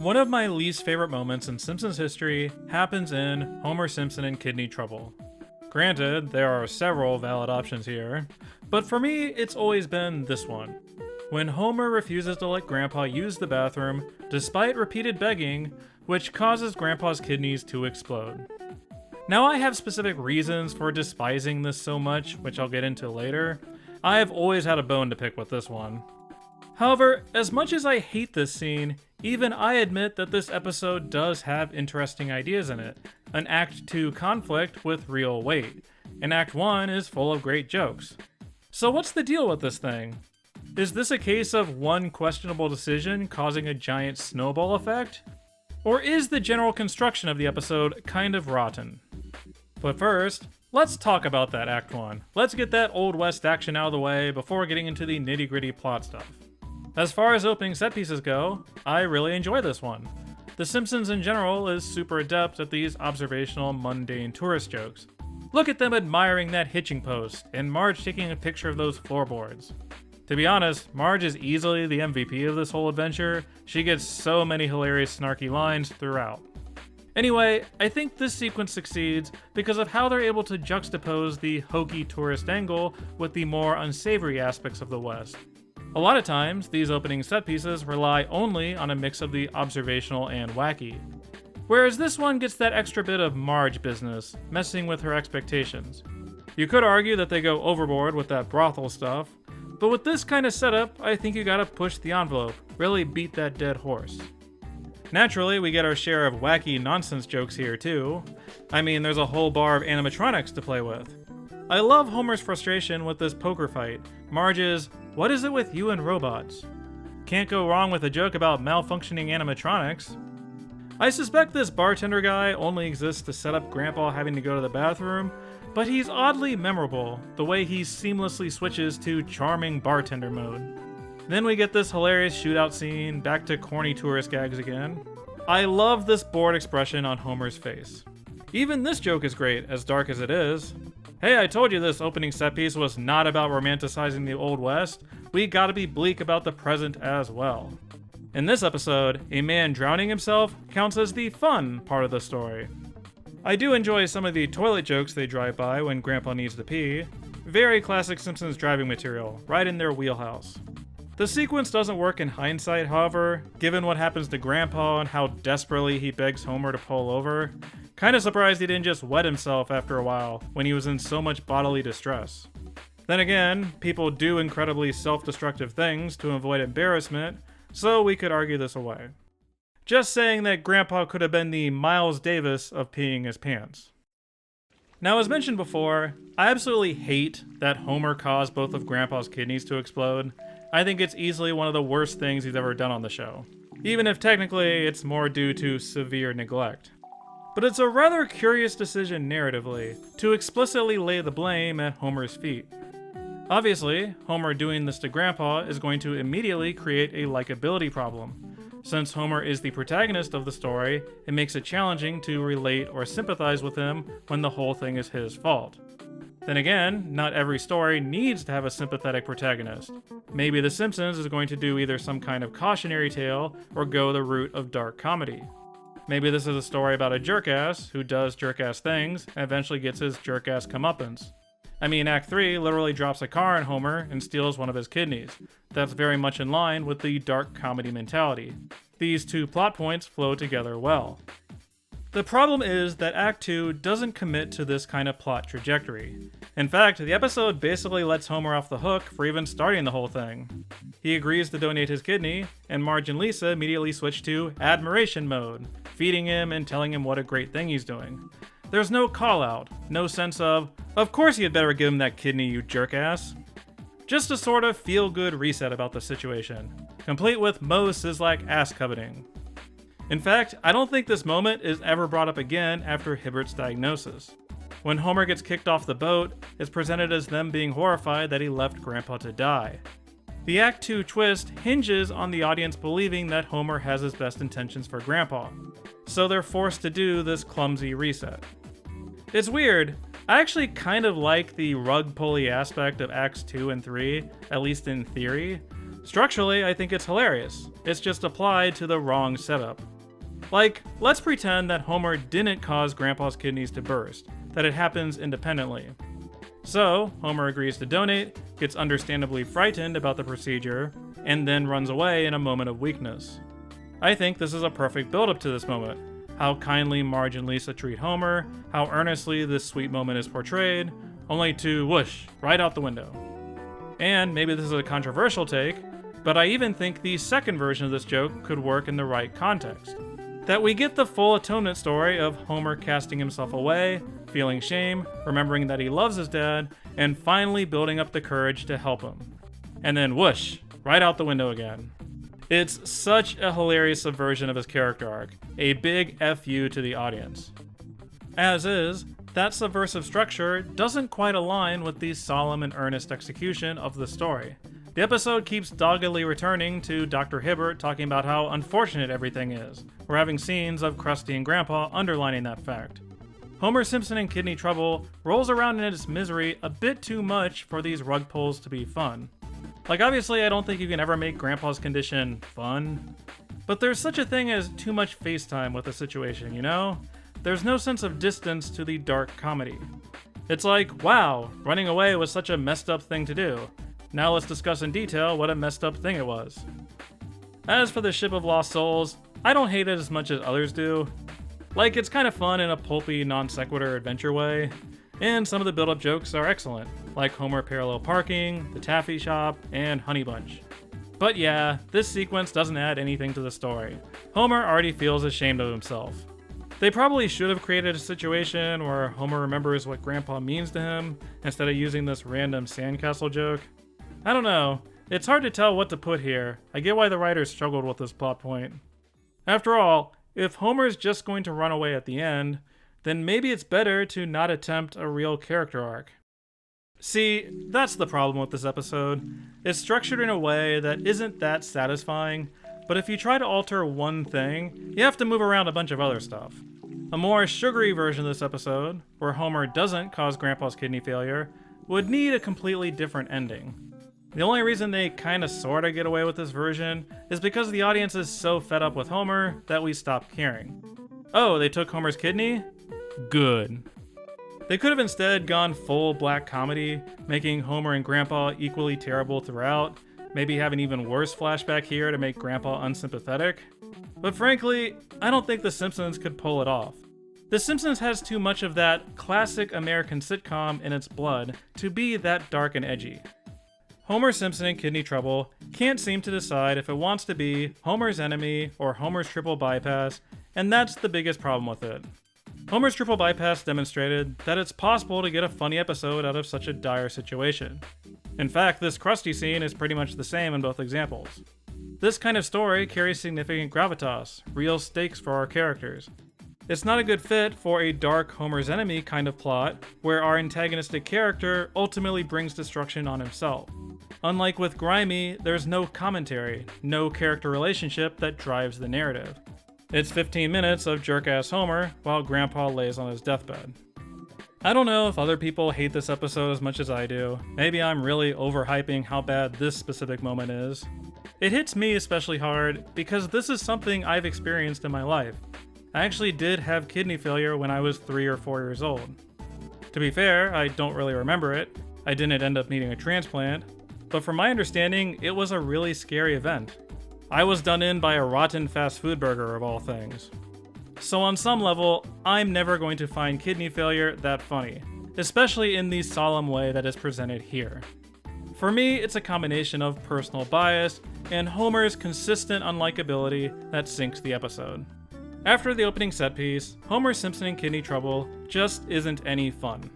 One of my least favorite moments in Simpsons history happens in Homer Simpson in kidney trouble. Granted, there are several valid options here, but for me, it's always been this one. When Homer refuses to let Grandpa use the bathroom, despite repeated begging, which causes Grandpa's kidneys to explode. Now, I have specific reasons for despising this so much, which I'll get into later. I have always had a bone to pick with this one. However, as much as I hate this scene, even I admit that this episode does have interesting ideas in it. An Act 2 conflict with real weight, and Act 1 is full of great jokes. So what's the deal with this thing? Is this a case of one questionable decision causing a giant snowball effect? Or is the general construction of the episode kind of rotten? But first, let's talk about that Act 1. Let's get that Old West action out of the way before getting into the nitty-gritty plot stuff. As far as opening set pieces go, I really enjoy this one. The Simpsons in general is super adept at these observational, mundane tourist jokes. Look at them admiring that hitching post, and Marge taking a picture of those floorboards. To be honest, Marge is easily the MVP of this whole adventure. She gets so many hilarious snarky lines throughout. Anyway, I think this sequence succeeds because of how they're able to juxtapose the hokey tourist angle with the more unsavory aspects of the West. A lot of times, these opening set pieces rely only on a mix of the observational and wacky. Whereas this one gets that extra bit of Marge business, messing with her expectations. You could argue that they go overboard with that brothel stuff, but with this kind of setup, I think you gotta push the envelope, really beat that dead horse. Naturally, we get our share of wacky nonsense jokes here too. I mean, there's a whole bar of animatronics to play with. I love Homer's frustration with this poker fight. Marge's, "What is it with you and robots?" Can't go wrong with a joke about malfunctioning animatronics. I suspect this bartender guy only exists to set up Grandpa having to go to the bathroom, but he's oddly memorable, the way he seamlessly switches to charming bartender mode. Then we get this hilarious shootout scene, back to corny tourist gags again. I love this bored expression on Homer's face. Even this joke is great, as dark as it is. Hey, I told you this opening set piece was not about romanticizing the Old West. We gotta be bleak about the present as well. In this episode, a man drowning himself counts as the fun part of the story. I do enjoy some of the toilet jokes they drive by when Grandpa needs to pee. Very classic Simpsons driving material, right in their wheelhouse. The sequence doesn't work in hindsight, however, given what happens to Grandpa and how desperately he begs Homer to pull over. Kinda surprised he didn't just wet himself after a while, when he was in so much bodily distress. Then again, people do incredibly self-destructive things to avoid embarrassment, so we could argue this away. Just saying that Grandpa could have been the Miles Davis of peeing his pants. Now, as mentioned before, I absolutely hate that Homer caused both of Grandpa's kidneys to explode. I think it's easily one of the worst things he's ever done on the show, even if technically it's more due to severe neglect. But it's a rather curious decision narratively, to explicitly lay the blame at Homer's feet. Obviously, Homer doing this to Grandpa is going to immediately create a likability problem. Since Homer is the protagonist of the story, it makes it challenging to relate or sympathize with him when the whole thing is his fault. Then again, not every story needs to have a sympathetic protagonist. Maybe The Simpsons is going to do either some kind of cautionary tale or go the route of dark comedy. Maybe this is a story about a jerkass who does jerkass things and eventually gets his jerkass comeuppance. I mean, Act 3 literally drops a car on Homer and steals one of his kidneys. That's very much in line with the dark comedy mentality. These two plot points flow together well. The problem is that Act 2 doesn't commit to this kind of plot trajectory. In fact, the episode basically lets Homer off the hook for even starting the whole thing. He agrees to donate his kidney, and Marge and Lisa immediately switch to admiration mode, feeding him and telling him what a great thing he's doing. There's no call-out, no sense of course you'd better give him that kidney, you jerk-ass. Just a sort of feel-good reset about the situation, complete with Moe like ass coveting. In fact, I don't think this moment is ever brought up again after Hibbert's diagnosis. When Homer gets kicked off the boat, it's presented as them being horrified that he left Grandpa to die. The Act 2 twist hinges on the audience believing that Homer has his best intentions for Grandpa, so they're forced to do this clumsy reset. It's weird. I actually kind of like the rug pulley aspect of Acts 2 and 3, at least in theory. Structurally, I think it's hilarious. It's just applied to the wrong setup. Like, let's pretend that Homer didn't cause Grandpa's kidneys to burst, that it happens independently. So, Homer agrees to donate, gets understandably frightened about the procedure, and then runs away in a moment of weakness. I think this is a perfect build-up to this moment. How kindly Marge and Lisa treat Homer, how earnestly this sweet moment is portrayed, only to whoosh, right out the window. And maybe this is a controversial take, but I even think the second version of this joke could work in the right context. That we get the full atonement story of Homer casting himself away, feeling shame, remembering that he loves his dad, and finally building up the courage to help him. And then whoosh, right out the window again. It's such a hilarious subversion of his character arc, a big FU to the audience. As is, that subversive structure doesn't quite align with the solemn and earnest execution of the story. The episode keeps doggedly returning to Dr. Hibbert talking about how unfortunate everything is. We're having scenes of Krusty and Grandpa underlining that fact. Homer Simpson in kidney trouble rolls around in his misery a bit too much for these rug pulls to be fun. Like, obviously I don't think you can ever make Grandpa's condition fun, but there's such a thing as too much FaceTime with a situation, you know? There's no sense of distance to the dark comedy. It's like, wow, running away was such a messed up thing to do. Now let's discuss in detail what a messed up thing it was. As for the Ship of Lost Souls, I don't hate it as much as others do. Like, it's kind of fun in a pulpy, non-sequitur adventure way, and some of the build-up jokes are excellent, like Homer parallel parking, the taffy shop, and Honey Bunch. But yeah, this sequence doesn't add anything to the story. Homer already feels ashamed of himself. They probably should have created a situation where Homer remembers what Grandpa means to him, instead of using this random sandcastle joke. I don't know, it's hard to tell what to put here. I get why the writers struggled with this plot point. After all, if Homer's just going to run away at the end, then maybe it's better to not attempt a real character arc. See, that's the problem with this episode. It's structured in a way that isn't that satisfying, but if you try to alter one thing, you have to move around a bunch of other stuff. A more sugary version of this episode, where Homer doesn't cause Grandpa's kidney failure, would need a completely different ending. The only reason they kinda sorta get away with this version is because the audience is so fed up with Homer that we stop caring. Oh, they took Homer's kidney? Good. They could have instead gone full black comedy, making Homer and Grandpa equally terrible throughout, maybe have an even worse flashback here to make Grandpa unsympathetic. But frankly, I don't think The Simpsons could pull it off. The Simpsons has too much of that classic American sitcom in its blood to be that dark and edgy. Homer Simpson in kidney trouble can't seem to decide if it wants to be Homer's enemy or Homer's triple bypass, and that's the biggest problem with it. Homer's triple bypass demonstrated that it's possible to get a funny episode out of such a dire situation. In fact, this Krusty scene is pretty much the same in both examples. This kind of story carries significant gravitas, real stakes for our characters. It's not a good fit for a dark Homer's enemy kind of plot, where our antagonistic character ultimately brings destruction on himself. Unlike with Grimy, there's no commentary, no character relationship that drives the narrative. It's 15 minutes of jerk-ass Homer while Grandpa lays on his deathbed. I don't know if other people hate this episode as much as I do. Maybe I'm really overhyping how bad this specific moment is. It hits me especially hard because this is something I've experienced in my life. I actually did have kidney failure when I was 3 or 4 years old. To be fair, I don't really remember it. I didn't end up needing a transplant, but from my understanding, it was a really scary event. I was done in by a rotten fast food burger of all things. So on some level, I'm never going to find kidney failure that funny, especially in the solemn way that is presented here. For me, it's a combination of personal bias and Homer's consistent unlikability that sinks the episode. After the opening set piece, Homer Simpson in kidney trouble just isn't any fun.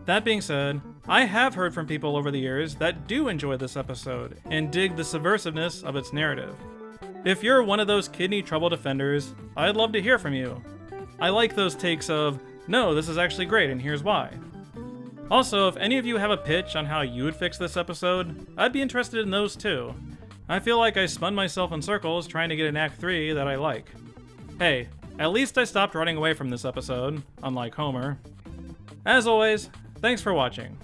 That being said, I have heard from people over the years that do enjoy this episode and dig the subversiveness of its narrative. If you're one of those kidney trouble defenders, I'd love to hear from you. I like those takes of, no, this is actually great and here's why. Also, if any of you have a pitch on how you would fix this episode, I'd be interested in those too. I feel like I spun myself in circles trying to get an Act 3 that I like. Hey, at least I stopped running away from this episode, unlike Homer. As always, thanks for watching.